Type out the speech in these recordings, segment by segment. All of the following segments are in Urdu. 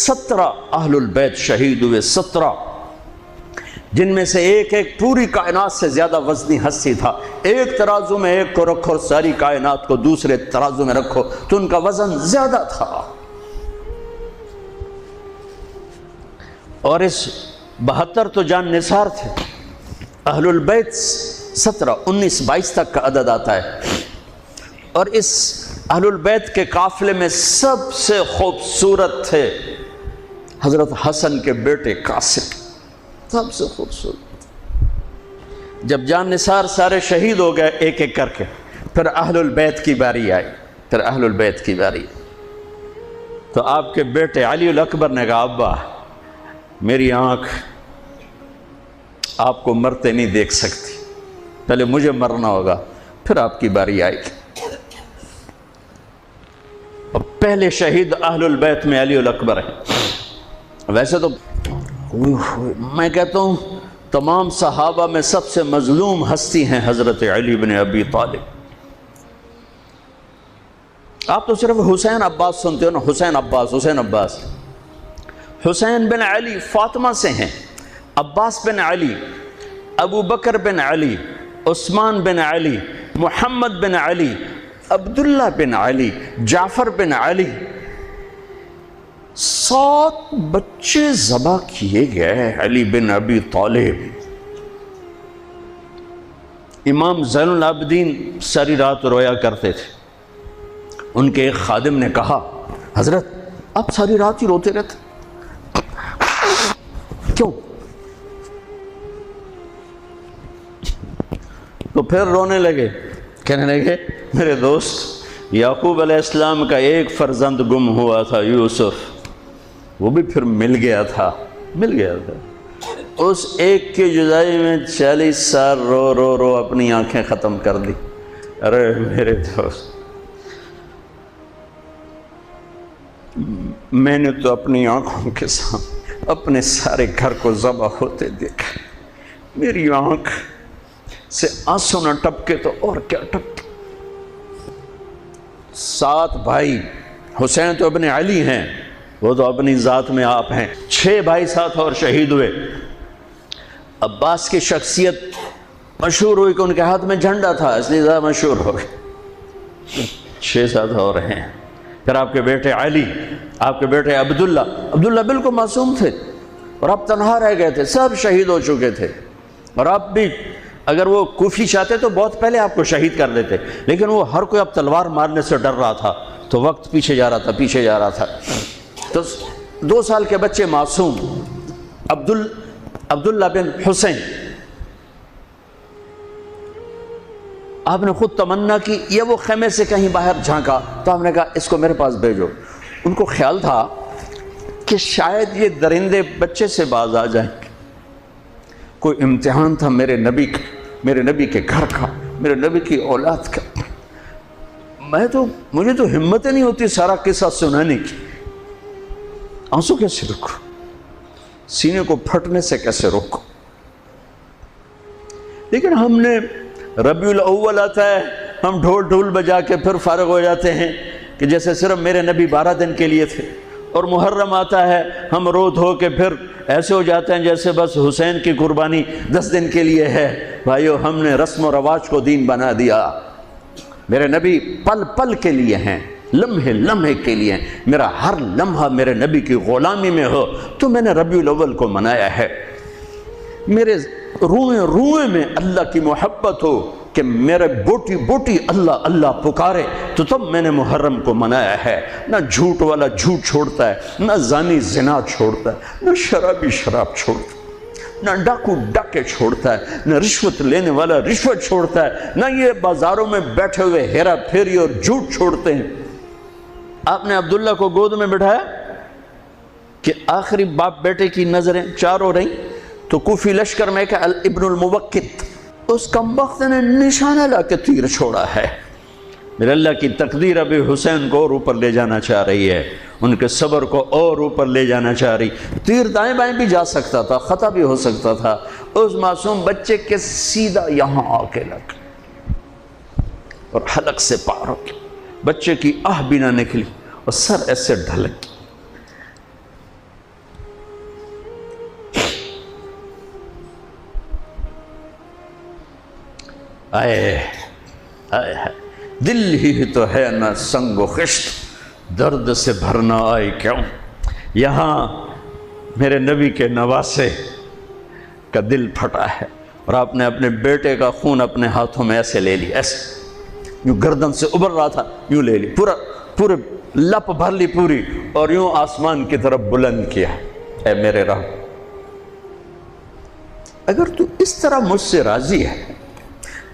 17 اہل البیت شہید ہوئے، 17، جن میں سے ایک ایک پوری کائنات سے زیادہ وزنی ہستی تھا۔ ایک ترازو میں ایک کو رکھو اور ساری کائنات کو دوسرے ترازو میں رکھو تو ان کا وزن زیادہ تھا۔ اور اس 72 تو جان نثار تھے۔ اہل البیت 17، 19، 22 تک کا عدد آتا ہے۔ اور اس اہل البیت کے قافلے میں سب سے خوبصورت تھے حضرت حسن کے بیٹے قاسم، سب سے خوبصورت۔ جب جان نثار سارے شہید ہو گئے ایک ایک کر کے، پھر اہل البیت کی باری آئی، اہل البیت کی باری تو آپ کے بیٹے علی الاکبر نے کہا ابا میری آنکھ آپ کو مرتے نہیں دیکھ سکتی، پہلے مجھے مرنا ہوگا پھر آپ کی باری آئے گی۔ اور پہلے شہید اہل البیت میں علی الاکبر ہے۔ ویسے تو میں کہتا ہوں تمام صحابہ میں سب سے مظلوم ہستی ہیں حضرت علی بن ابی طالب۔ آپ تو صرف حسین عباس سنتے ہو نا، حسین عباس، حسین عباس۔ حسین بن علی فاطمہ سے ہیں، عباس بن علی، ابو بکر بن علی، عثمان بن علی، محمد بن علی، عبداللہ بن علی، جعفر بن علی، 7 بچے ذبح کیے گئے علی بن ابی طالب۔ امام زین العابدین ساری رات رویا کرتے تھے۔ ان کے ایک خادم نے کہا حضرت آپ ساری رات ہی روتے رہتے کیوں؟ تو پھر رونے لگے، کہنے لگے میرے دوست یعقوب علیہ السلام کا ایک فرزند گم ہوا تھا یوسف، وہ بھی پھر مل گیا تھا۔ اس ایک کی جدائی میں 40 سال رو رو رو اپنی آنکھیں ختم کر دی۔ ارے میرے دوست میں نے تو اپنی آنکھوں کے سامنے اپنے سارے گھر کو ذبح ہوتے دیکھا، میری آنکھ سے آنسو نہ ٹپکے تو اور کیا ٹپکے۔ 7 بھائی، حسین تو ابن علی ہیں، وہ تو اپنی ذات میں آپ ہیں، 6 بھائی ساتھ اور شہید ہوئے۔ عباس کی شخصیت مشہور ہوئی کہ ان کے ہاتھ میں جھنڈا تھا اس لیے زیادہ مشہور ہو گئے۔ 6 ساتھ اور ہیں۔ پھر آپ کے بیٹے علی، آپ کے بیٹے عبداللہ بالکل معصوم تھے اور آپ تنہا رہ گئے تھے، سب شہید ہو چکے تھے۔ اور آپ بھی اگر وہ کوفی چاہتے تو بہت پہلے آپ کو شہید کر دیتے، لیکن وہ ہر کوئی اب تلوار مارنے سے ڈر رہا تھا تو وقت پیچھے جا رہا تھا۔ تو 2 سال کے بچے معصوم عبداللہ بن حسین، آپ نے خود تمنا کی یا وہ خیمے سے کہیں باہر جھانکا تو ہم نے کہا اس کو میرے پاس بھیجو۔ ان کو خیال تھا کہ شاید یہ درندے بچے سے باز آ جائیں، کوئی امتحان تھا میرے نبی کے گھر کا، میرے نبی کی اولاد کا۔ مجھے تو ہمت نہیں ہوتی سارا قصہ سنانے کی، آنسو کیسے روکو، سینے کو پھٹنے سے کیسے روکو۔ لیکن ہم نے ربیع الاول آتا ہے، ہم ڈھول بجا کے پھر فارغ ہو جاتے ہیں کہ جیسے صرف میرے نبی 12 دن کے لیے تھے۔ اور محرم آتا ہے، ہم رو دھو کے پھر ایسے ہو جاتے ہیں جیسے بس حسین کی قربانی 10 دن کے لیے ہے۔ بھائیو ہم نے رسم و رواج کو دین بنا دیا۔ میرے نبی پل پل کے لیے ہیں، لمحے لمحے کے لیے ہیں۔ میرا ہر لمحہ میرے نبی کی غلامی میں ہو تو میں نے ربیع الاول کو منایا ہے۔ میرے روئیں روئیں میں اللہ کی محبت ہو کہ میرے بوٹی بوٹی اللہ اللہ پکارے تو تب میں نے محرم کو منایا ہے۔ نہ جھوٹ والا جھوٹ چھوڑتا ہے، نہ زانی زنا چھوڑتا ہے، نہ شرابی شراب چھوڑتا ہے، نہ ڈاکو ڈاکے چھوڑتا ہے، نہ رشوت لینے والا رشوت چھوڑتا ہے، نہ یہ بازاروں میں بیٹھے ہوئے ہیرا پھیری اور جھوٹ چھوڑتے ہیں۔ آپ نے عبداللہ کو گود میں بٹھایا کہ آخری باپ بیٹے کی نظریں 4 ہو رہی تو کوفی لشکر میں کہ ابن الموقت، اس کمبخت نے نشانہ لا کے تیر چھوڑا ہے۔ میرے اللہ کی تقدیر ابھی حسین کو اور اوپر لے جانا چاہ رہی ہے، ان کے صبر کو اور اوپر لے جانا چاہ رہی۔ تیر دائیں بائیں بھی جا سکتا تھا، خطا بھی ہو سکتا تھا، اس معصوم بچے کے سیدھا یہاں آ کے لگ اور حلق سے پار ہو کے بچے کی آہ بھی نہ نکلی اور سر ایسے ڈھلک۔ آئے آئے دل ہی تو ہے نہ سنگ و خشت، درد سے بھرنا آئی کیوں؟ یہاں میرے نبی کے نواسے کا دل پھٹا ہے، اور آپ نے اپنے بیٹے کا خون اپنے ہاتھوں میں ایسے لے لی، ایسے یوں گردن سے ابھر رہا تھا، یوں لے لی، پورے لپ بھر لی پوری، اور یوں آسمان کی طرف بلند کیا۔ اے میرے رب، اگر تو اس طرح مجھ سے راضی ہے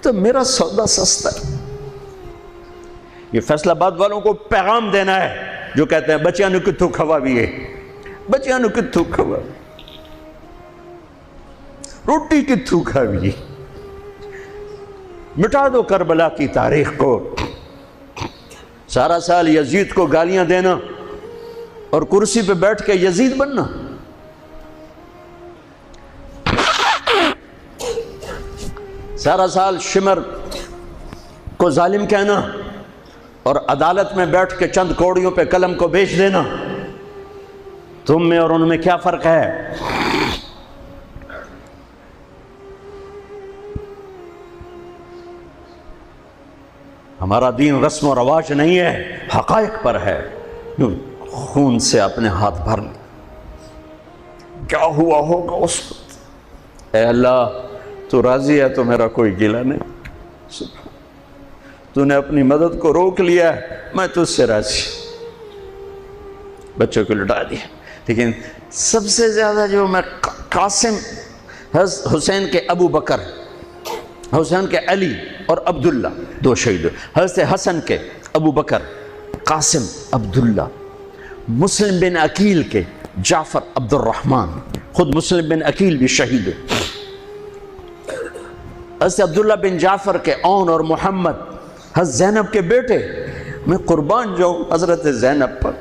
تو میرا سودا سستا ہے۔ یہ فیصل آباد والوں کو پیغام دینا ہے جو کہتے ہیں بچیاں نو کتھوں کھوا بھی ہے، بچیاں نو کتھوں کھوا، روٹی کتھوں کھاوی، مٹا دو کربلا کی تاریخ کو۔ سارا سال یزید کو گالیاں دینا اور کرسی پہ بیٹھ کے یزید بننا، سارا سال شمر کو ظالم کہنا اور عدالت میں بیٹھ کے چند کوڑیوں پہ قلم کو بیچ دینا، تم میں اور ان میں کیا فرق ہے؟ ہمارا دین رسم و رواج نہیں ہے، حقائق پر ہے۔ خون سے اپنے ہاتھ بھر لے، کیا ہوا ہوگا اس وقت؟ اے اللہ، تو راضی ہے تو میرا کوئی گلہ نہیں، تو نے اپنی مدد کو روک لیا ہے، میں تجھ سے راضی۔ بچوں کو لٹا دیا، لیکن سب سے زیادہ جو میں قاسم، حسین کے ابو بکر، حسین کے علی اور عبداللہ، دو شہید، حضرت حسن کے ابو بکر، قاسم، عبداللہ، مسلم بن عقیل کے جعفر عبد الرحمن، خود مسلم بن عقیل بھی شہید، حضرت عبداللہ بن جعفر کے اون اور محمد، حضرت زینب کے بیٹے۔ میں قربان جاؤں حضرت زینب پر،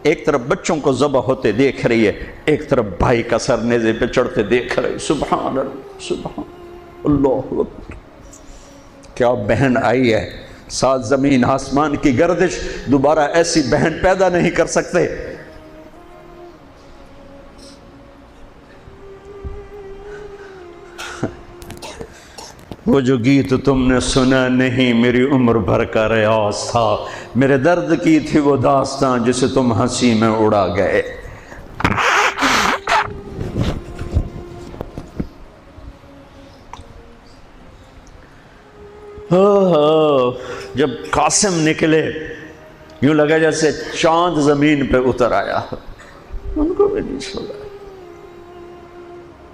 ایک طرف بچوں کو ذبح ہوتے دیکھ رہی ہے، ایک طرف بھائی کا سر نیزے پہ چڑھتے دیکھ رہی، سبحان اللہ، سبحان اللہ اکبر۔ کیا بہن آئی ہے، ساتھ زمین آسمان کی گردش، دوبارہ ایسی بہن پیدا نہیں کر سکتے۔ وہ جو گیت تم نے سنا نہیں میری عمر بھر کا ریاض تھا، میرے درد کی تھی وہ داستان جسے تم ہنسی میں اڑا گئے۔ جب قاسم نکلے یوں لگا جیسے چاند زمین پہ اتر آیا، ان کو بھی نہیں چھوڑا۔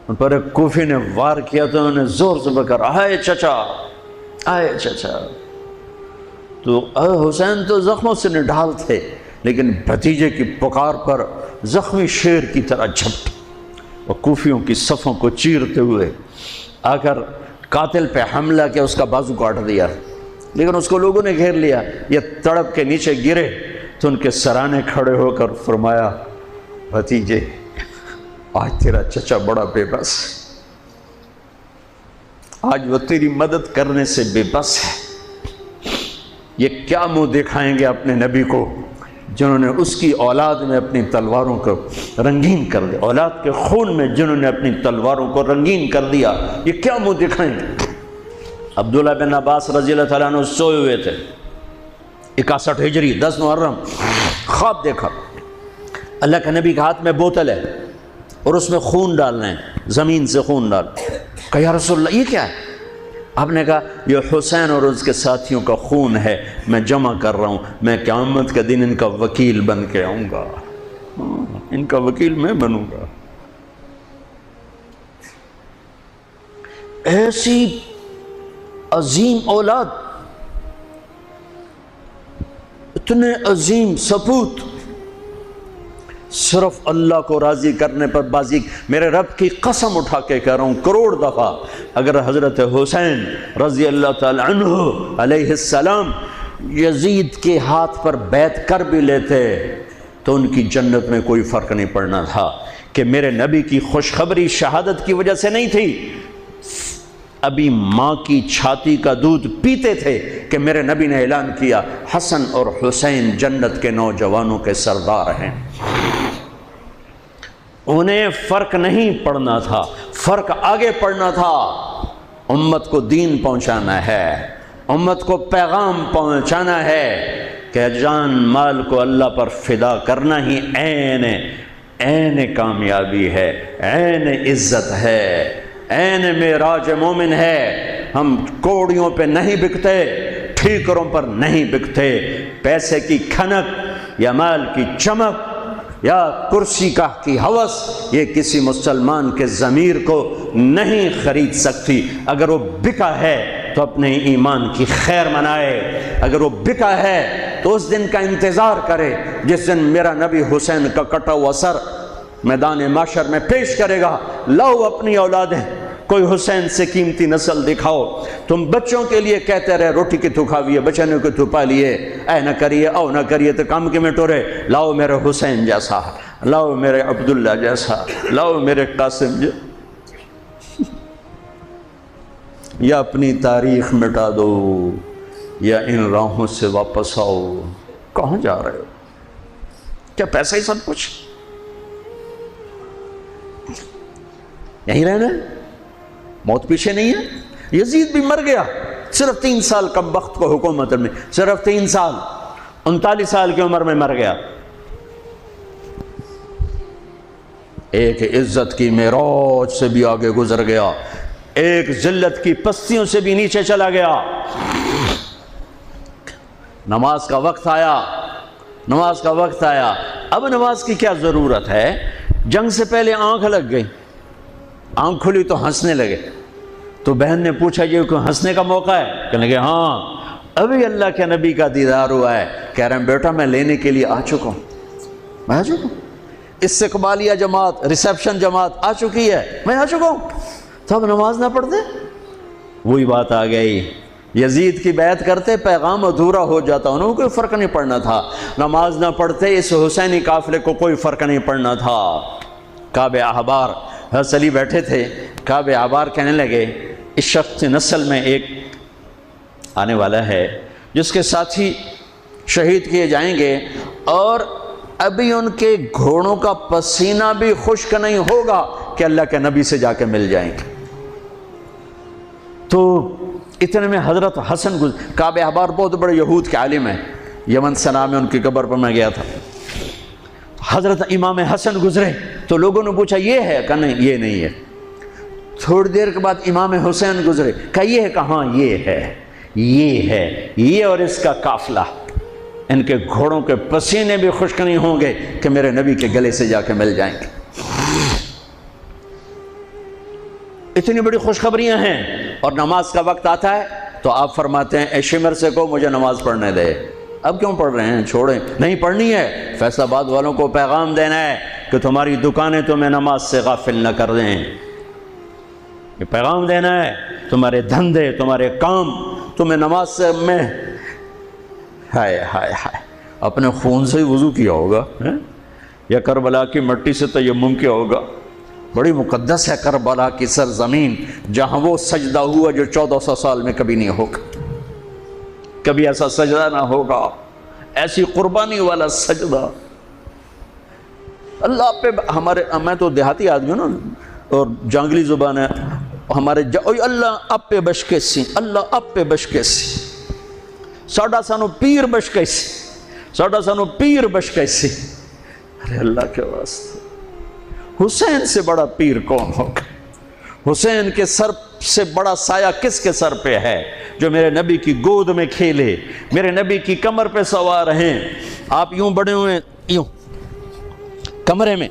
ان پر ایک کوفی نے وار کیا تو انہوں نے زور سے بکرا، آئے چچا، آئے چچا۔ تو حسین تو زخموں سے نڈھال تھے، لیکن بھتیجے کی پکار پر زخمی شیر کی طرح جھپٹ اور کوفیوں کی صفوں کو چیرتے ہوئے آ کر قاتل پہ حملہ کیا، اس کا بازو کاٹ دیا، لیکن اس کو لوگوں نے گھیر لیا۔ یہ تڑپ کے نیچے گرے تو ان کے سرانے کھڑے ہو کر فرمایا، بھتیجے آج تیرا چچا بڑا بے بس ہے، آج وہ تیری مدد کرنے سے بے بس ہے۔ یہ کیا منہ دکھائیں گے اپنے نبی کو جنہوں نے اس کی اولاد میں اپنی تلواروں کو رنگین کر دیا، اولاد کے خون میں جنہوں نے اپنی تلواروں کو رنگین کر دیا، یہ کیا منہ دکھائیں گے؟ عبداللہ بن عباس رضی اللہ تعالیٰ عنہ سوئے ہوئے تھے، 61 ہجری 10 محرم، خواب دیکھا، اللہ کے نبی کے ہاتھ میں بوتل ہے اور اس میں خون ڈالنا ہے، زمین سے خون ڈال۔ کہا یا رسول اللہ یہ کیا ہے؟ آپ نے کہا یہ حسین اور اس کے ساتھیوں کا خون ہے، میں جمع کر رہا ہوں، میں قیامت کے دن ان کا وکیل بن کے آؤں گا، ان کا وکیل میں بنوں گا۔ ایسی عظیم اولاد، اتنے عظیم سپوت، صرف اللہ کو راضی کرنے پر بازی۔ میرے رب کی قسم اٹھا کے کہہ رہا ہوں، کروڑ دفعہ اگر حضرت حسین رضی اللہ تعالی عنہ علیہ السلام یزید کے ہاتھ پر بیعت کر بھی لیتے تو ان کی جنت میں کوئی فرق نہیں پڑنا تھا، کہ میرے نبی کی خوشخبری شہادت کی وجہ سے نہیں تھی، ابھی ماں کی چھاتی کا دودھ پیتے تھے کہ میرے نبی نے اعلان کیا حسن اور حسین جنت کے نوجوانوں کے سردار ہیں۔ انہیں فرق نہیں پڑنا تھا، فرق آگے پڑنا تھا امت کو دین پہنچانا ہے، امت کو پیغام پہنچانا ہے کہ جان مال کو اللہ پر فدا کرنا ہی عین کامیابی ہے، عین عزت ہے، عین معراج مومن ہے۔ ہم کوڑیوں پہ نہیں بکتے، ٹھیکروں پر نہیں بکتے، پیسے کی کھنک یا مال کی چمک یا کرسی کی ہوس یہ کسی مسلمان کے ضمیر کو نہیں خرید سکتی۔ اگر وہ بکا ہے تو اپنے ایمان کی خیر منائے، اگر وہ بکا ہے تو اس دن کا انتظار کرے جس دن میرا نبی حسین کا کٹا ہوا سر میدان محشر میں پیش کرے گا۔ لاؤ اپنی اولادیں، کوئی حسین سے قیمتی نسل دکھاؤ۔ تم بچوں کے لیے کہتے رہے روٹی کی تو کھاویے، بچنوں کی تو پالیے، اے نہ کریے او نہ کریے تو کام کے میں ٹورے۔ لاؤ میرے حسین جیسا، لاؤ میرے عبداللہ جیسا، لاؤ میرے قاسم جیسا۔ یا اپنی تاریخ مٹا دو یا ان راہوں سے واپس آؤ۔ کہاں جا رہے ہو؟ کیا پیسہ ہی سب کچھ؟ یہیں رہنا ہے؟ موت پیچھے نہیں ہے؟ یزید بھی مر گیا، صرف 3 سال کم وقت کو حکومت میں، صرف 3 سال، 39 سال کی عمر میں مر گیا۔ ایک عزت کی معراج سے بھی آگے گزر گیا، ایک ذلت کی پستیوں سے بھی نیچے چلا گیا۔ نماز کا وقت آیا، نماز کا وقت آیا۔ اب نماز کی کیا ضرورت ہے؟ جنگ سے پہلے آنکھ لگ گئی، آنکھ کھلی تو ہنسنے لگے۔ تو بہن نے پوچھا یہ کوئی ہنسنے کا موقع ہے؟ کہنے لگے ہاں، ابھی اللہ کے نبی کا دیدار ہوا ہے۔ کہہ رہے ہیں بیٹا میں لینے کے لیے آ چکا ہوں، میں آ چکا ہوں، استقبالیہ جماعت، ریسیپشن جماعت آ چکی ہے، میں آ چکا ہوں۔ تو اب نماز نہ پڑھتے؟ وہی بات آ گئی، یزید کی بیعت کرتے پیغام ادھورا ہو جاتا، انہوں کو کوئی فرق نہیں پڑنا تھا۔ نماز نہ پڑھتے اس حسینی قافلے کو کوئی فرق نہیں پڑنا تھا۔ کعب احبار حضرت علی بیٹھے تھے، کعب احبار کہنے لگے اس شخص نسل میں ایک آنے والا ہے جس کے ساتھی شہید کیے جائیں گے اور ابھی ان کے گھوڑوں کا پسینہ بھی خشک نہیں ہوگا کہ اللہ کے نبی سے جا کے مل جائیں گے۔ تو اتنے میں حضرت حسن کعب احبار بہت بڑے یہود کے عالم ہیں، یمن سنا میں ان کی قبر پر میں گیا تھا۔ حضرت امام حسن گزرے تو لوگوں نے پوچھا یہ ہے؟ کہا نہیں یہ نہیں ہے۔ تھوڑی دیر کے بعد امام حسین گزرے، کہا یہ ہے؟ کہاں یہ ہے، یہ ہے، یہ اور اس کا قافلہ، ان کے گھوڑوں کے پسینے بھی خشک نہیں ہوں گے کہ میرے نبی کے گلے سے جا کے مل جائیں گے۔ اتنی بڑی خوشخبریاں ہیں، اور نماز کا وقت آتا ہے تو آپ فرماتے ہیں اے شمر سے کو مجھے نماز پڑھنے دے۔ اب کیوں پڑھ رہے ہیں؟ چھوڑیں، نہیں پڑھنی ہے۔ فیصل آباد والوں کو پیغام دینا ہے کہ تمہاری دکانیں تمہیں نماز سے غافل نہ کر دیں، یہ پیغام دینا ہے۔ تمہارے دھندے، تمہارے کام تمہیں نماز سے میں ہائے ہائے ہائے اپنے خون سے ہی وضو کیا ہوگا یا کربلا کی مٹی سے تیمم کیا ہوگا۔ بڑی مقدس ہے کربلا کی سرزمین، جہاں وہ سجدہ ہوا جو 1400 سال میں کبھی نہیں ہوگا، کبھی ایسا سجدہ نہ ہوگا، ایسی قربانی والا سجدہ اللہ پہ۔ ہمارے میں تو دیہاتی آدمی ہوں نا، اور جانگلی زبان ہے ہمارے، اللہ آپ پہ بشکے سی، اللہ آپ پہ بشکے سی، ساڈا سانو پیر بشکے سی، ساڈا سانو پیر بشکے سی۔ ارے اللہ کے واسطے، حسین سے بڑا پیر کون ہوگا؟ حسین کے سر سے بڑا سایہ کس کے سر پہ ہے جو میرے نبی کی گود میں کھیلے، میرے نبی کی کمر پہ سوار ہیں۔ آپ یوں بڑے ہوئے یوں کمرے میں،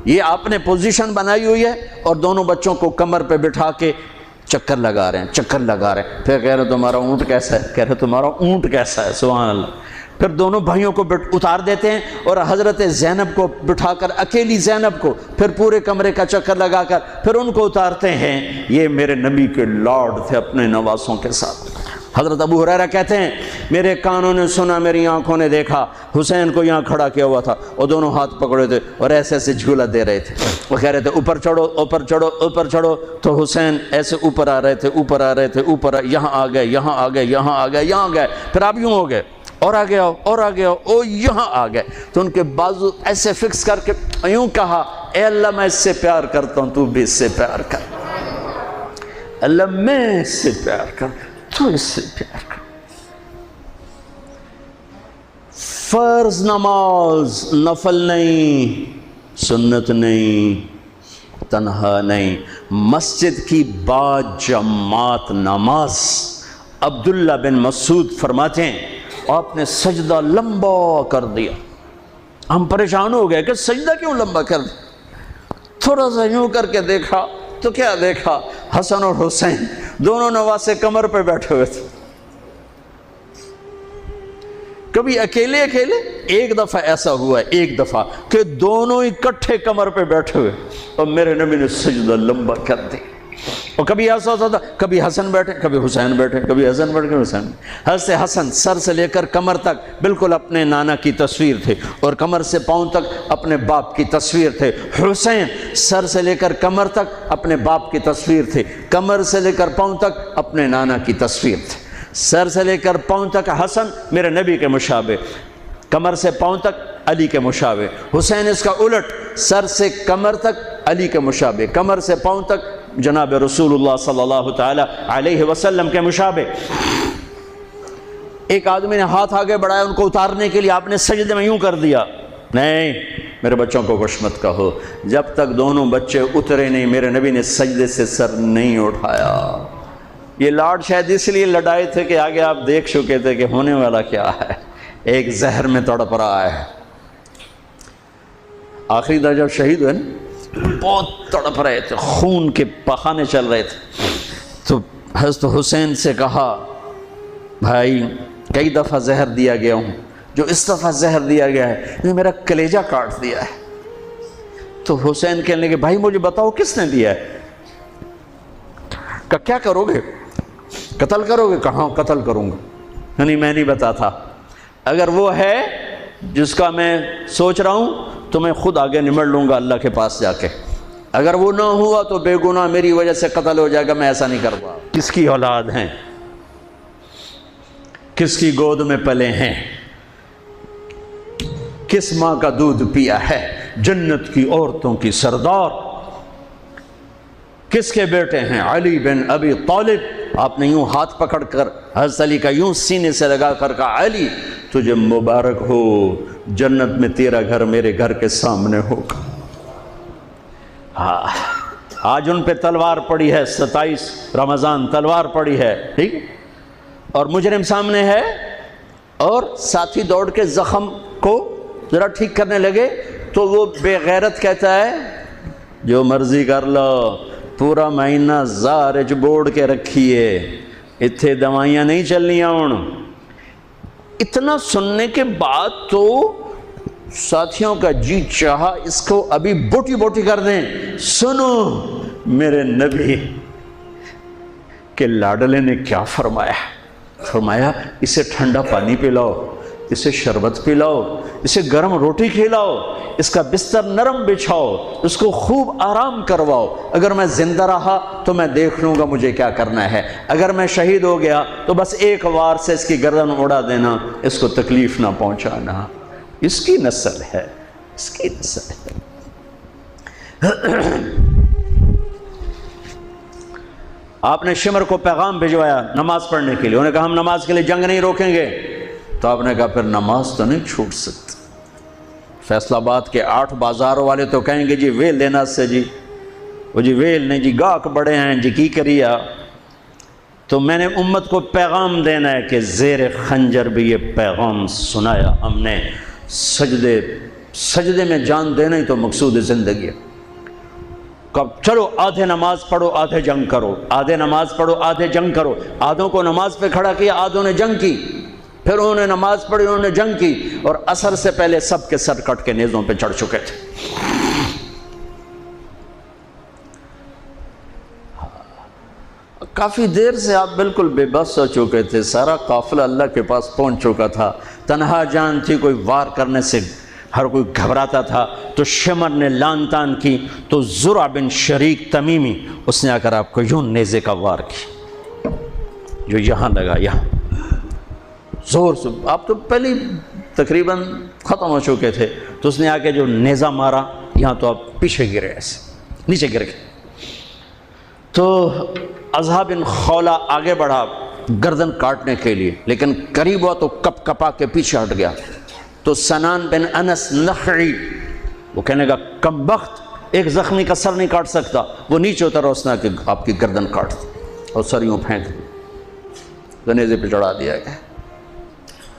یہ آپ نے پوزیشن بنائی ہوئی ہے، اور دونوں بچوں کو کمر پہ بٹھا کے چکر لگا رہے ہیں، چکر لگا رہے ہیں۔ پھر کہہ رہے تمہارا اونٹ کیسا ہے؟ کہہ رہے تمہارا اونٹ کیسا ہے؟ سبحان اللہ۔ پھر دونوں بھائیوں کو اتار دیتے ہیں اور حضرت زینب کو بٹھا کر، اکیلی زینب کو، پھر پورے کمرے کا چکر لگا کر پھر ان کو اتارتے ہیں۔ یہ میرے نبی کے لاڈ تھے اپنے نواسوں کے ساتھ۔ حضرت ابو ہریرہ کہتے ہیں میرے کانوں نے سنا، میری آنکھوں نے دیکھا، حسین کو یہاں کھڑا کیا ہوا تھا اور دونوں ہاتھ پکڑے تھے اور ایسے ایسے جھولا دے رہے تھے، وہ کہہ رہے تھے اوپر چڑھو اوپر چڑھو اوپر چڑھو، تو حسین ایسے اوپر آ رہے تھے اوپر آ رہے تھے اوپر، یہاں آ گئے یہاں آ گئے یہاں آ گئے یہاں گئے، پھر آپ یوں ہو گئے اور آگے آؤ اور آگے آؤ، او یہاں آ گئے۔ تو ان کے بازو ایسے فکس کر کے یوں کہا اے اللہ میں اس سے پیار کرتا ہوں، تو بھی اس سے پیار کر، اللہ میں اس سے پیار کر، تو اس سے پیار کر۔ فرض نماز نفل نہیں، سنت نہیں، تنہا نہیں، مسجد کی با جماعت نماز۔ عبداللہ بن مسعود فرماتے ہیں آپ نے سجدہ لمبا کر دیا، ہم پریشان ہو گئے کہ سجدہ کیوں لمبا کر دیا؟ تھوڑا سا یوں کر کے دیکھا تو کیا دیکھا؟ حسن اور حسین دونوں نواسے کمر پہ بیٹھے ہوئے تھے۔ کبھی اکیلے اکیلے، ایک دفعہ ایسا ہوا ہے، ایک دفعہ کہ دونوں اکٹھے کمر پہ بیٹھے ہوئے اور میرے نبی نے سجدہ لمبا کر دیا۔ اور کبھی ایسا ہوتا تھا، کبھی حسن بیٹھے، کبھی حسین بیٹھے، کبھی حسن بیٹھے، کبھی حسین۔ حضرت حسن سر سے لے کر کمر تک بالکل اپنے نانا کی تصویر تھے، اور کمر سے پاؤں تک اپنے باپ کی تصویر تھے۔ حسین سر سے لے کر کمر تک اپنے باپ کی تصویر تھے، کمر سے لے کر پاؤں تک اپنے نانا کی تصویر تھے۔ سر سے لے کر پاؤں تک حسن میرے نبی کے مشابہ، کمر سے پاؤں تک علی کے مشابہ۔ حسین اس کا الٹ، سر سے کمر تک علی کے مشابہ، کمر سے پاؤں تک جناب رسول اللہ صلی اللہ تعالی علیہ وسلم کے مشابہ۔ ایک آدمی نے ہاتھ آگے بڑھایا ان کو اتارنے کے لیے، آپ نے سجدے میں یوں کر دیا۔ نہیں، میرے بچوں کو کچھ مت کہو، جب تک دونوں بچے اترے نہیں میرے نبی نے سجدے سے سر نہیں اٹھایا۔ یہ لاڈ شاید اس لیے لڑائے تھے کہ آگے آپ دیکھ چکے تھے کہ ہونے والا کیا ہے، ایک زہر میں تڑپ رہا ہے۔ آخری دن جب شہید ہوئے نا، بہت تڑپ رہے تھے، خون کے بہانے چل رہے تھے، تو حضرت حسین سے کہا بھائی کئی دفعہ زہر دیا گیا ہوں، جو اس دفعہ زہر دیا گیا ہے یہ میرا کلیجہ کاٹ دیا ہے۔ تو حسین کہنے لگے بھائی مجھے بتاؤ کس نے دیا ہے؟ کہ کیا کرو گے؟ قتل کرو گے؟ کہاں قتل کروں گا، نہیں میں نہیں بتاتا، اگر وہ ہے جس کا میں سوچ رہا ہوں تو میں خود آگے نمٹ لوں گا اللہ کے پاس جا کے، اگر وہ نہ ہوا تو بے گناہ میری وجہ سے قتل ہو جائے گا، میں ایسا نہیں کروں۔ کس کی اولاد ہیں، کس کی گود میں پلے ہیں، کس ماں کا دودھ پیا ہے، جنت کی عورتوں کی سردار، کس کے بیٹے ہیں؟ علی بن ابی طالب۔ آپ نے یوں ہاتھ پکڑ کر حضرت علی کا یوں سینے سے لگا کر کہا علی تجھے مبارک ہو، جنت میں تیرا گھر میرے گھر کے سامنے ہوگا۔ آج ان پہ تلوار پڑی ہے، 27 رمضان تلوار پڑی ہے، ٹھیک، اور مجرم سامنے ہے، اور ساتھی دوڑ کے زخم کو ذرا ٹھیک کرنے لگے تو وہ بے غیرت کہتا ہے جو مرضی کر لو، پورا مہینہ زارج بوڑ کے رکھیے، اتھے دوائیاں نہیں چلنیاں ہوں۔ اتنا سننے کے بعد تو ساتھیوں کا جی چاہا اس کو ابھی بوٹی بوٹی کر دیں۔ سنو میرے نبی کے لاڈلے نے کیا فرمایا، فرمایا اسے ٹھنڈا پانی پلاؤ، اسے شربت پلاؤ، اسے گرم روٹی کھلاؤ، اس کا بستر نرم بچھاؤ، اس کو خوب آرام کرواؤ، اگر میں زندہ رہا تو میں دیکھ لوں گا مجھے کیا کرنا ہے، اگر میں شہید ہو گیا تو بس ایک وار سے اس کی گردن اڑا دینا، اس کو تکلیف نہ پہنچانا، اس کی نسل ہے، اس کی نسل ہے۔ آپ نے شمر کو پیغام بھجوایا نماز پڑھنے کے لیے، انہوں نے کہا ہم نماز کے لیے جنگ نہیں روکیں گے، تو آپ نے کہا پھر نماز تو نہیں چھوٹ سکتی۔ فیصل آباد کے 8 بازاروں والے تو کہیں گے جی ویل دینا سے جی، وہ جی ویل نہیں جی گاہک بڑے ہیں جی کی کریا، تو میں نے امت کو پیغام دینا ہے کہ زیر خنجر بھی یہ پیغام سنایا ہم نے، سجدے میں جان دینا ہی تو مقصود زندگی ہے۔ کب چلو آدھے نماز پڑھو آدھے جنگ کرو، آدھے نماز پڑھو آدھے جنگ کرو، آدھوں کو نماز پہ کھڑا کیا، آدھوں نے جنگ کی، پھر انہوں نے نماز پڑھی انہوں نے جنگ کی، اور عصر سے پہلے سب کے سر کٹ کے نیزوں پہ چڑھ چکے تھے۔ کافی دیر سے آپ بالکل بے بس ہو چکے تھے، سارا قافلہ اللہ کے پاس پہنچ چکا تھا، تنہا جان تھی، کوئی وار کرنے سے ہر کوئی گھبراتا تھا، تو شمر نے لان تان کی، تو زرع بن شریک تمیمی اس نے آ کر آپ کو یوں نیزے کا وار کی، جو یہاں لگا، یہاں زور سے، آپ تو پہلے تقریباً ختم ہو چکے تھے، تو اس نے آ کے جو نیزہ مارا یہاں، تو آپ پیچھے گرے، ایسے نیچے گر گئے۔ تو اضحیٰ بن خولہ آگے بڑھا گردن کاٹنے کے لیے، لیکن قریب ہوا تو کپ کپا کے پیچھے ہٹ گیا۔ تو سنان بن انس نخعی وہ کہنے کا کم بخت، ایک زخمی کا سر نہیں کاٹ سکتا، وہ نیچے اترا، اس نے کہ آپ کی گردن کاٹ دی اور سر یوں پھینک دی، گنیزے پہ چڑھا دیا گیا۔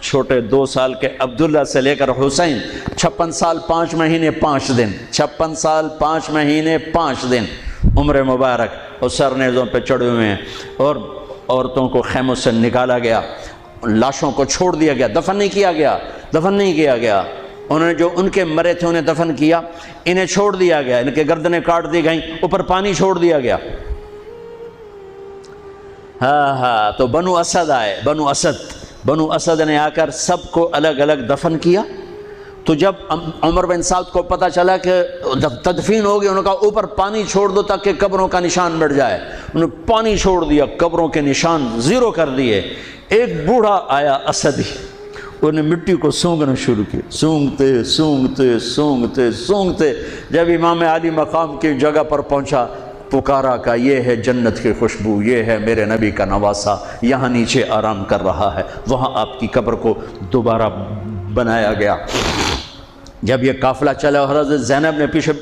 چھوٹے 2 سال کے عبداللہ سے لے کر حسین 56 سال 5 مہینے 5 دن، 56 سال 5 مہینے 5 دن عمر مبارک، اور سر نیزوں پہ چڑھے ہوئے ہیں، اور عورتوں کو خیموں سے نکالا گیا، لاشوں کو چھوڑ دیا گیا، دفن نہیں کیا گیا۔ انہوں نے جو ان کے مرے تھے انہیں دفن کیا، انہیں چھوڑ دیا گیا، ان کے گردنیں کاٹ دی گئیں، اوپر پانی چھوڑ دیا گیا۔ تو بنو اسد آئے، بنو اسد نے آ کر سب کو الگ الگ دفن کیا۔ تو جب عمر بن سعد کو پتہ چلا کہ تدفین ہو گئی، انہوں نے کہا اوپر پانی چھوڑ دو تاکہ قبروں کا نشان مٹ جائے۔ انہوں نے پانی چھوڑ دیا، قبروں کے نشان زیرو کر دیے۔ ایک بوڑھا آیا اسدی، انہوں نے مٹی کو سونگنا شروع کیا، سونگتے جب امام علی مقام کی جگہ پر پہنچا، پکارا کہ یہ ہے جنت کی خوشبو، یہ ہے میرے نبی کا نواسہ، یہاں نیچے آرام کر رہا ہے۔ وہاں آپ کی قبر کو دوبارہ بنایا گیا۔ جب یہ قافلہ چلا، حضرت زینب نے پیچھے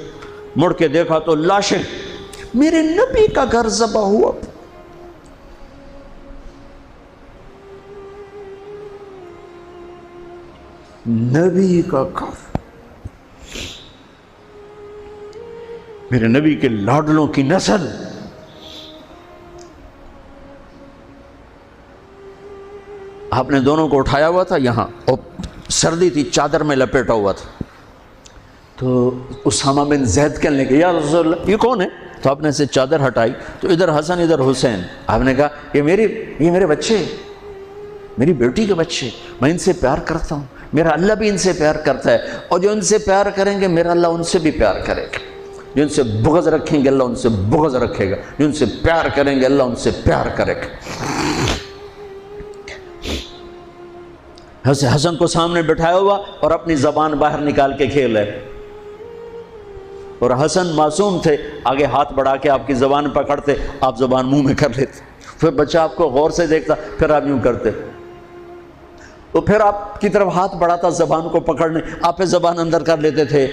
مڑ کے دیکھا تو لاشیں، میرے نبی کا گھر ذبح ہوا، نبی کا گھر، میرے نبی کے لاڈلوں کی نسل۔ آپ نے دونوں کو اٹھایا ہوا تھا یہاں، اور سردی تھی، چادر میں لپیٹا ہوا تھا۔ تو اسامہ بن زید کہنے لگے، یا رسول اللہ یہ کون ہے؟ تو آپ نے سے چادر ہٹائی تو ادھر حسن ادھر حسین۔ آپ نے کہا یہ میرے بچے، میری بیٹی کے بچے، میں ان سے پیار کرتا ہوں، میرا اللہ بھی ان سے پیار کرتا ہے، اور جو ان سے پیار کریں گے میرا اللہ ان سے بھی پیار کرے گا، جو ان سے بغض رکھیں گے اللہ ان سے بغض رکھے گا، جو ان سے پیار کریں گے اللہ ان سے پیار کرے گا۔ حسن کو سامنے بٹھایا ہوا اور اپنی زبان باہر نکال کے کھیل ہے، اور حسن معصوم تھے، آگے ہاتھ بڑھا کے آپ کی زبان پکڑتے، آپ زبان منہ میں کر لیتے، پھر بچہ آپ کو غور سے دیکھتا، پھر آپ یوں کرتے، تو پھر آپ کی طرف ہاتھ بڑھاتا زبان کو پکڑنے، آپ پہ زبان اندر کر لیتے تھے۔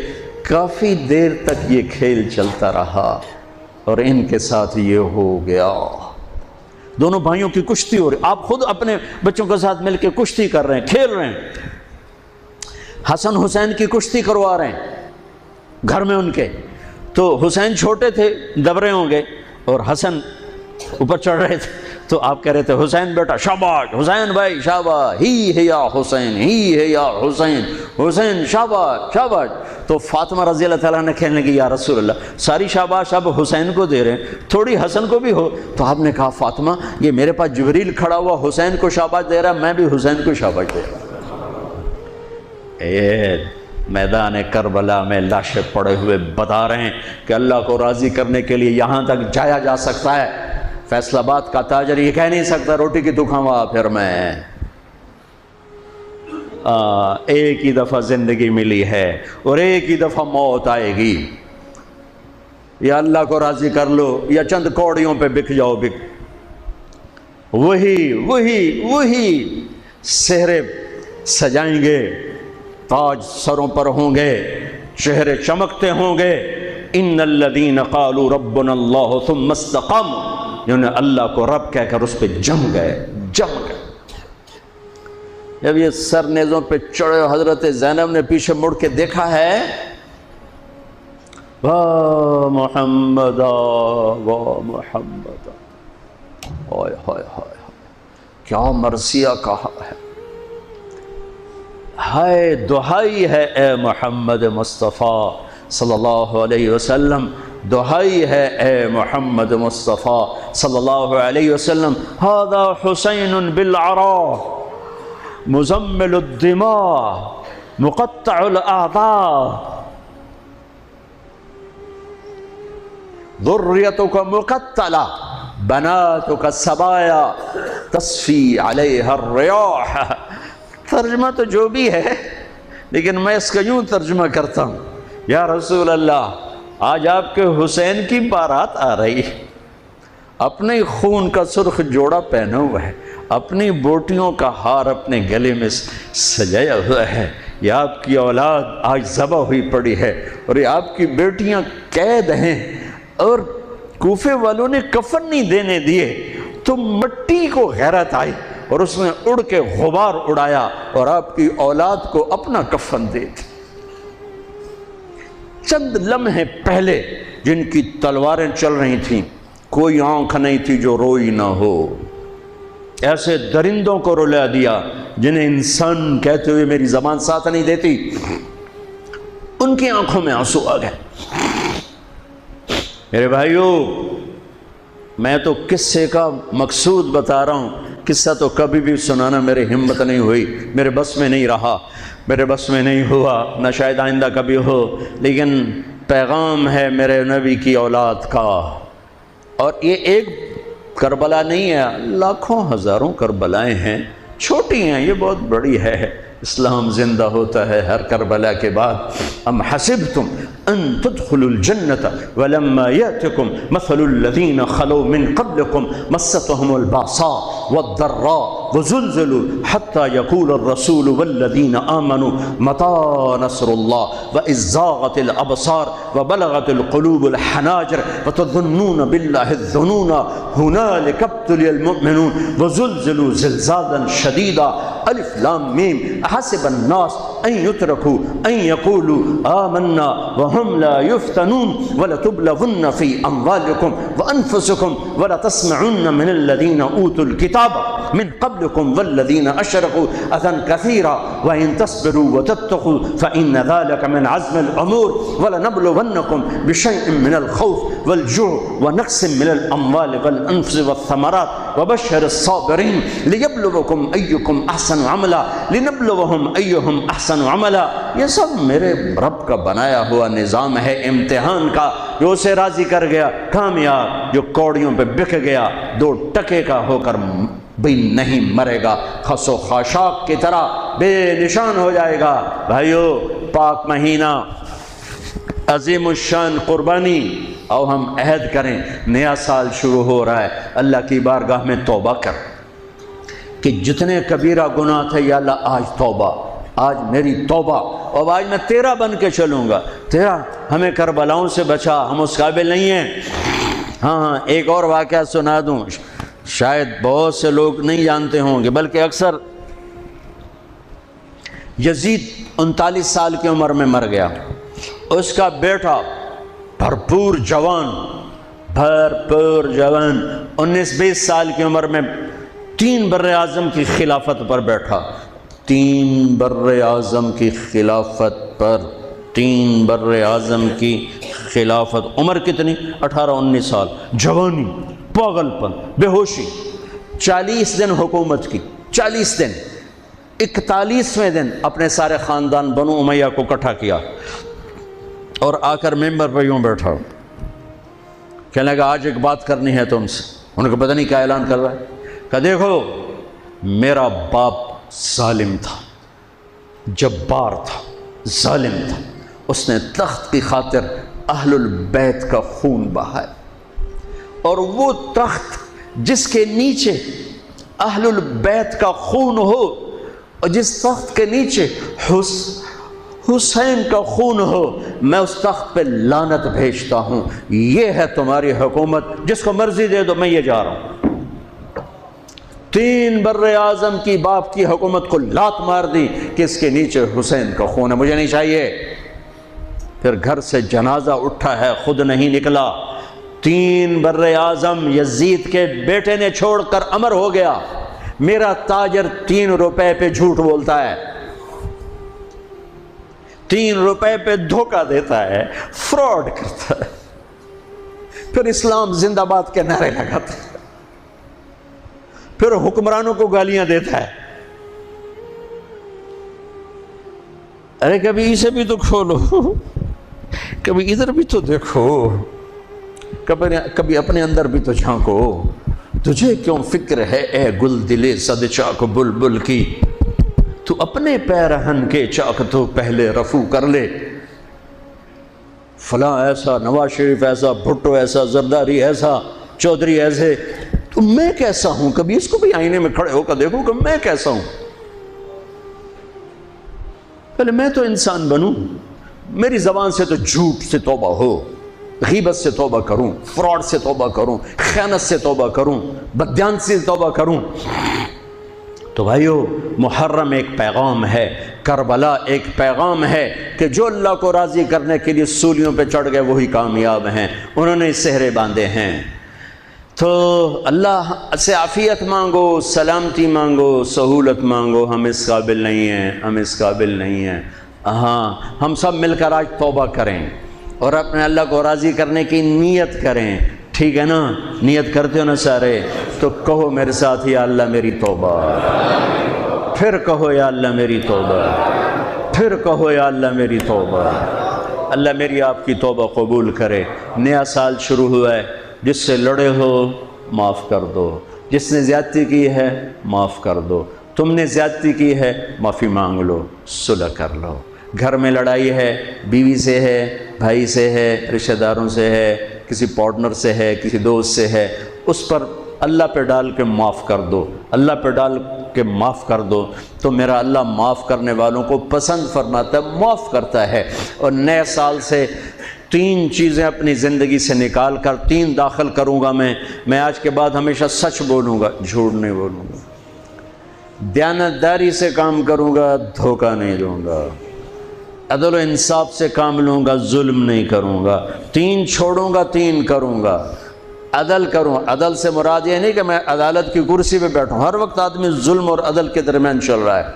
کافی دیر تک یہ کھیل چلتا رہا اور ان کے ساتھ یہ ہو گیا۔ دونوں بھائیوں کی کشتی ہو رہی، آپ خود اپنے بچوں کے ساتھ مل کے کشتی کر رہے ہیں، کھیل رہے ہیں۔ حسن حسین کی کشتی کروا رہے ہیں گھر میں ان کے، تو حسین چھوٹے تھے، دب رہے ہوں گے، اور حسن اوپر چڑھ رہے تھے، تو آپ کہہ رہے تھے حسین بیٹا شاباش، حسین بھائی شاباش، ہی ہے یا حسین، ہی ہے یا حسین، حسین شاباش شاباش۔ تو فاطمہ رضی اللہ تعالیٰ نے کہنے لگی، یا رسول اللہ ساری شاباش اب حسین کو دے رہے ہیں، تھوڑی حسن کو بھی ہو۔ تو آپ نے کہا فاطمہ یہ میرے پاس جبریل کھڑا ہوا حسین کو شاباش دے رہا ہے، میں بھی حسین کو شاباش دے رہا ہوں۔ میدان کربلا میں لاشیں پڑے ہوئے بتا رہے ہیں کہ اللہ کو راضی کرنے کے لیے یہاں تک جایا جا سکتا ہے۔ فیصل آباد کا تاجر یہ کہہ نہیں سکتا روٹی کی تو کھاؤں پھر میں، ایک ہی دفعہ زندگی ملی ہے اور ایک ہی دفعہ موت آئے گی، یا اللہ کو راضی کر لو یا چند کوڑیوں پہ بک جاؤ، وہی سہرے سجائیں گے، تاج سروں پر ہوں گے، چہرے چمکتے ہوں گے۔ ان الذین قالوا ربنا اللہ ثم استقاموا، جنہوں نے اللہ کو رب کہہ کر اس پہ جم گئے۔ جب یہ سر نیزوں پہ چڑھے، حضرت زینب نے پیچھے مڑ کے دیکھا ہے، واہ محمد واہ محمد، ہائے ہائے ہائے کیا مرثیہ کہا ہے، ہائے دہائی ہے اے محمد مصطفیٰ صلی اللہ علیہ وسلم، دہائی ہے اے محمد مصطفیٰ صلی اللہ علیہ وسلم۔ ھذا حسین بالعراء مزمل الدماء مقطع الاعضاء ذریتک مقتلہ بناتک السبایا تصفی علیہا الریاح۔ ترجمہ تو جو بھی ہے، لیکن میں اس کا یوں ترجمہ کرتا ہوں، یا رسول اللہ آج آپ کے حسین کی بارات آ رہی، اپنے خون کا سرخ جوڑا پہنا ہوا ہے، اپنی بوٹیوں کا ہار اپنے گلے میں سجایا ہوا ہے، یہ آپ کی اولاد آج ذبح ہوئی پڑی ہے اور یہ آپ کی بیٹیاں قید ہیں، اور کوفے والوں نے کفن نہیں دینے دیے تو مٹی کو غیرت آئی اور اس نے اڑ کے غبار اڑایا اور آپ کی اولاد کو اپنا کفن دے دی۔ چند لمحے پہلے جن کی تلواریں چل رہی تھیں، کوئی آنکھ نہیں تھی جو روئی نہ ہو، ایسے درندوں کو رلا دیا جنہیں انسان کہتے ہوئے میری زبان ساتھ نہیں دیتی، ان کی آنکھوں میں آنسو آ گئے۔ میرے بھائیوں، میں تو قصے کا مقصود بتا رہا ہوں، قصہ تو کبھی بھی سنانا میری ہمت نہیں ہوئی، میرے بس میں نہیں رہا، میرے بس میں نہیں ہوا، نہ شاید آئندہ کبھی ہو، لیکن پیغام ہے میرے نبی کی اولاد کا۔ اور یہ ایک کربلا نہیں ہے، لاکھوں ہزاروں کربلائیں ہیں، چھوٹی ہیں، یہ بہت بڑی ہے۔ اسلام زندہ ہوتا ہے ہر کربلا کے بعد۔ ام حسبتم ان تدخلوا الجنة ولما يأتكم مثل الذين خلوا من قبلكم مستهم البأساء والضراء وزلزلوا حتى يقول الرسول والذين آمنوا متى نصر الله وإذ زاغت الأبصار وبلغت القلوب الحناجر وتظنون بالله الظنون هنالك ابتلي المؤمنون وزلزلوا زلزالا شديدا الف لام میم احسب الناس ان يتركوا ان يقولوا آمنا وهم لا يفتنون ولتبلغن في اموالكم وانفسكم ولتسمعن من الذين اوتوا الكتاب من قبلكم والذين اشركوا اذى كثيرا وان تصبروا وتتقوا فان ذلك من عزم الامور ولنبلونكم بشيء من الخوف والجوع ونقص من الاموال والانفس والثمرات وبشر الصابرين ليبلوكم ايكم احسن عملا لنبلوهم ايهم احسن عملا۔ یہ سب میرے رب کا بنایا ہوا نظام ہے امتحان کا، جو اسے راضی کر گیا کامیاب، جو کوڑیوں پہ بک گیا 2 ٹکے کا ہو کر بھی نہیں مرے گا، خس و خاشاک کی طرح بے نشان ہو جائے گا۔ بھائیو، پاک مہینہ، عظیم الشان قربانی، اور ہم عہد کریں، نیا سال شروع ہو رہا ہے، اللہ کی بارگاہ میں توبہ کر کہ جتنے کبیرہ گناہ تھے یا اللہ آج توبہ، آج میری توبہ، اور آج میں تیرا بن کے چلوں گا، تیرا ہمیں کربلاؤں سے بچا، ہم اس قابل نہیں ہیں۔ ہاں، ایک اور واقعہ سنا دوں، شاید بہت سے لوگ نہیں جانتے ہوں گے، بلکہ اکثر۔ یزید 39 سال کی عمر میں مر گیا، اس کا بیٹا بھرپور جوان 19-20 سال کی عمر میں 3 براعظم کی خلافت پر بیٹھا، 3 براعظم کی خلافت پر، 3 براعظم کی خلافت۔ عمر کتنی؟ 18-19 سال، جوانی، پاگل پن، بے ہوشی۔ 40 دن حکومت کی، 40 دن، 41ویں دن اپنے سارے خاندان بنو امیہ کو اکٹھا کیا اور آ کر ممبر پہ یوں بیٹھا، کہنے لگا آج ایک بات کرنی ہے تم سے۔ انہوں کو پتہ نہیں کیا اعلان کر رہا ہے، کہ دیکھو میرا باپ ظالم تھا، جبار تھا، ظالم تھا، اس نے تخت کی خاطر اہل البیت کا خون بہایا، اور وہ تخت جس کے نیچے اہل البیت کا خون ہو اور جس تخت کے نیچے حسین کا خون ہو، میں اس تخت پہ لعنت بھیجتا ہوں۔ یہ ہے تمہاری حکومت، جس کو مرضی دے دو، میں یہ جا رہا ہوں۔ 3 براعظم کی باپ کی حکومت کو لات مار دی کہ اس کے نیچے حسین کا خون ہے، مجھے نہیں چاہیے۔ پھر گھر سے جنازہ اٹھا ہے، خود نہیں نکلا۔ 3 براعظم یزید کے بیٹے نے چھوڑ کر امر ہو گیا، میرا تاجر 3 روپے پہ جھوٹ بولتا ہے، 3 روپے پہ دھوکہ دیتا ہے، فراڈ کرتا ہے، پھر اسلام زندہ باد کے نعرے لگاتا ہے، پھر حکمرانوں کو گالیاں دیتا ہے۔ ارے کبھی اسے بھی تو کھولو، کبھی ادھر بھی تو دیکھو، کبھی اپنے اندر بھی تو جھانکو۔ تجھے کیوں فکر ہے اے گل دلے صد چاک بلبل کی، تو اپنے پیرہن کے چاک تو پہلے رفو کر لے۔ فلاں ایسا، نواز شریف ایسا، بھٹو ایسا، زرداری ایسا، چودھری ایسے، تو میں کیسا ہوں؟ کبھی اس کو بھی آئینے میں کھڑے ہو کر دیکھو کہ میں کیسا ہوں۔ پہلے میں تو انسان بنوں، میری زبان سے تو جھوٹ سے توبہ ہو، غیبت سے توبہ کروں، فراڈ سے توبہ کروں، خیانت سے توبہ کروں، بددیانتی سے توبہ کروں۔ تو بھائیو، محرم ایک پیغام ہے، کربلا ایک پیغام ہے کہ جو اللہ کو راضی کرنے کے لیے سولیوں پہ چڑھ گئے وہی کامیاب ہیں، انہوں نے سہرے باندھے ہیں۔ تو اللہ سے عافیت مانگو، سلامتی مانگو، سہولت مانگو۔ ہم اس قابل نہیں ہیں، ہم اس قابل نہیں ہیں۔ ہاں، ہم سب مل کر آج توبہ کریں اور اپنے اللہ کو راضی کرنے کی نیت کریں، ٹھیک ہے نا؟ نیت کرتے ہو نا سارے؟ تو کہو میرے ساتھ، یا اللہ میری توبہ، پھر کہو یا اللہ میری توبہ، پھر کہو یا اللہ میری توبہ۔ اللہ میری آپ کی توبہ قبول کرے۔ نیا سال شروع ہوا ہے، جس سے لڑے ہو معاف کر دو، جس نے زیادتی کی ہے معاف کر دو، تم نے زیادتی کی ہے معافی مانگ لو، صلح کر لو۔ گھر میں لڑائی ہے، بیوی سے ہے، بھائی سے ہے، رشتہ داروں سے ہے، کسی پارٹنر سے ہے، کسی دوست سے ہے، اس پر اللہ پہ ڈال کے معاف کر دو، اللہ پہ ڈال کے معاف کر دو، تو میرا اللہ معاف کرنے والوں کو پسند فرماتا ہے، معاف کرتا ہے۔ اور نئے سال سے 3 چیزیں اپنی زندگی سے نکال کر 3 داخل کروں گا میں آج کے بعد ہمیشہ سچ بولوں گا، جھوٹ نہیں بولوں گا، دیانتداری سے کام کروں گا، دھوکہ نہیں دوں گا، عدل و انصاف سے کام لوں گا، ظلم نہیں کروں گا، 3 چھوڑوں گا، 3 کروں گا، عدل کروں۔ عدل سے مراد یہ نہیں کہ میں عدالت کی کرسی پہ بیٹھوں، ہر وقت آدمی ظلم اور عدل کے درمیان چل رہا ہے۔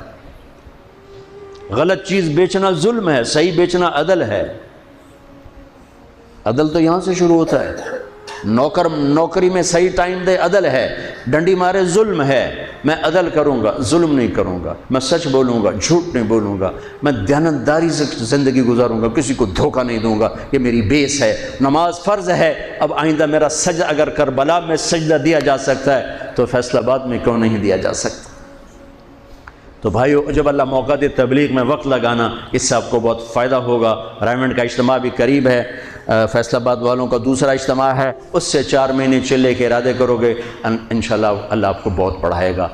غلط چیز بیچنا ظلم ہے، صحیح بیچنا عدل ہے۔ عدل تو یہاں سے شروع ہوتا ہے۔ نوکری میں صحیح ٹائم دے، عدل ہے، ڈنڈی مارے ظلم ہے۔ میں عدل کروں گا، ظلم نہیں کروں گا، میں سچ بولوں گا، جھوٹ نہیں بولوں گا، میں دیانتداری سے زندگی گزاروں گا، کسی کو دھوکہ نہیں دوں گا، یہ میری بیس ہے۔ نماز فرض ہے، اب آئندہ میرا سجدہ اگر کربلا میں سجدہ دیا جا سکتا ہے تو فیصل آباد میں کیوں نہیں دیا جا سکتا؟ تو بھائیو، جب اللہ موقع دے تبلیغ میں وقت لگانا، اس سے آپ کو بہت فائدہ ہوگا۔ رائمنڈ کا اجتماع بھی قریب ہے، فیصل آباد والوں کا دوسرا اجتماع ہے، اس سے 4 مہینے چلے کے ارادے کرو گے، انشاءاللہ اللہ آپ کو بہت پڑھائے گا۔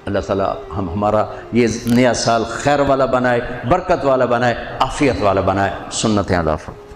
اللہ تعالیٰ ہمارا یہ نیا سال خیر والا بنائے، برکت والا بنائے، عافیت والا بنائے۔ سنت ادا فرمائے۔